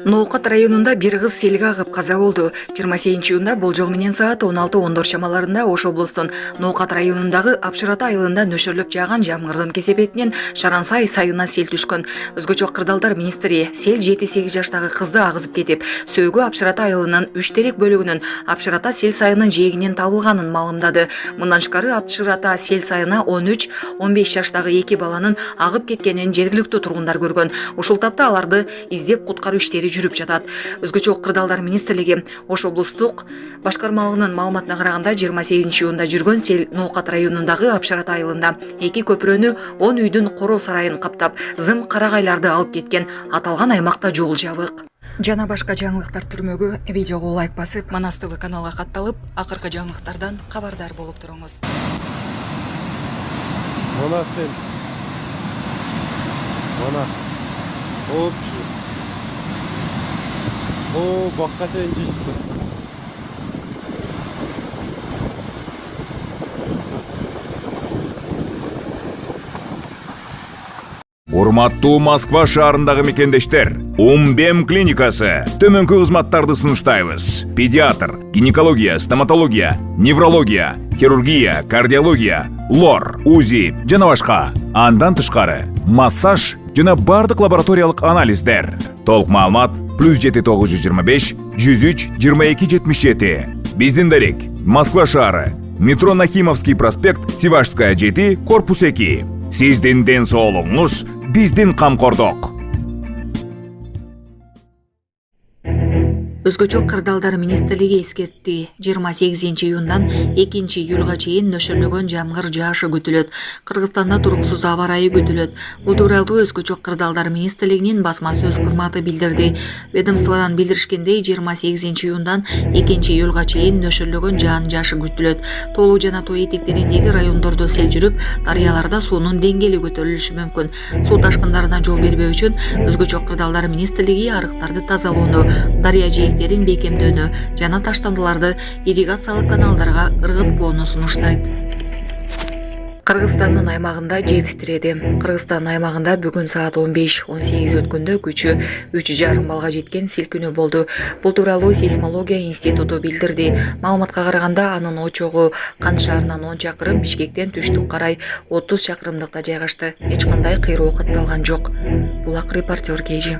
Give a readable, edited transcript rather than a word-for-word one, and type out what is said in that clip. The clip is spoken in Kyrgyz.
Ноокат районунда бир кыз селге агып каза болду. 28-июнда болжол менен саат 16:14 чамаларында Ош облустун Ноокат районундагы Апшырата айылында нөшөрлөп жааган жамгырдын кесепетинен Шарансай сайына сел түшкөн. Өзгөчө кырдаалдар министри сел 7-8 жаштагы кызды агызып кетип, сөөгү Апшырата айылынын 3 терек бөлүгүнүн Апшырата сел сайынын жээгинен табылганын маалымдады. Мындан тышкары Апшырата сел сайына 13-15 жаштагы 2 баланын агып кеткенин жергиликтүү тургундар көргөн. Ушул тапта аларды издеп куткаруу иштери жүрүп жатат. Өзгөчө кырдаалдар министрлиги Ош облустук башкармалыгынын маалыматына караганда 28-июнда жүргөн сел Ноокат районундагы Апшырата айылында 2 көпүрөнү 10 үйдүн коро сарайын каптап, зым карагайларды алып кеткен. Аталган аймакта жол жабык. Жана башка жаңылыктар түрмөгү видеого лайк басып, Манас ТВ каналга катталып, акыркы жаңылыктардан кабардар болуп туруңуз. Мана сен. Мана. Опчу. О, бакка чейин жетти. Урматтуу Москва шаарындагы мекендештер, Умбем клиникасы төмөнкү кызматтарды сунуштайбыз. Педиатр, гинекология, стоматология, неврология, хирургия, кардиология, лор, УЗИ жана башка. Андан тышкары массаж жана бардык лабораториялык анализдер. Толук маалымат +7 925 103 22 77. Биздин дарек Москва шаары, метро Нахимовский проспект, Сивашская 7, корпус 2. Сиздин ден соолугуңуз биздин камкордук. Өзгөчө кырдаалдар министрлиги эскертти. 28-июндан 2-июлга чейин нөшөрлөгөн жамгыр жаашы күтүлөт. Кыргызстанда туруксуз аба ырайы күтүлөт. Бул тууралуу өзгөчө кырдаалдар министрлигинин басма сөз кызматы билдирди. Ведомстводон билдиришкендей, 28-июндан 2-июлга чейин нөшөрлөгөн жаан жаашы күтүлөт. Тоолуу жана Тоо этектериндеги райондордо сел жүрүп, дарыяларда суунун деңгээли көтөрүлүшү мүмкүн. Суу ташкындарына жол бербөө үчүн өзгөчө кырдаалдар министрлиги арыктарды тазалоону, дарыя жээктерин бекемдөөнү жана таштандыларды ирригациялык каналдарга ыргытпоону сунуштайт. Кыргызстандын аймагында жер титиреди. Кыргызстан аймагында бүгүн саат 15:18 өткөндө күчү 3,5 балга жеткен силкинүү болду. Бул тууралуу сейсмология институту билдирди. Маалыматка караганда анын очогу Кант шаарынан 10 чакырым, Бишкектен түштүккө карай 30 чакырымдыкта жайгашты. Эч кандай кыйроо катталган жок. Булак репортер Кежи.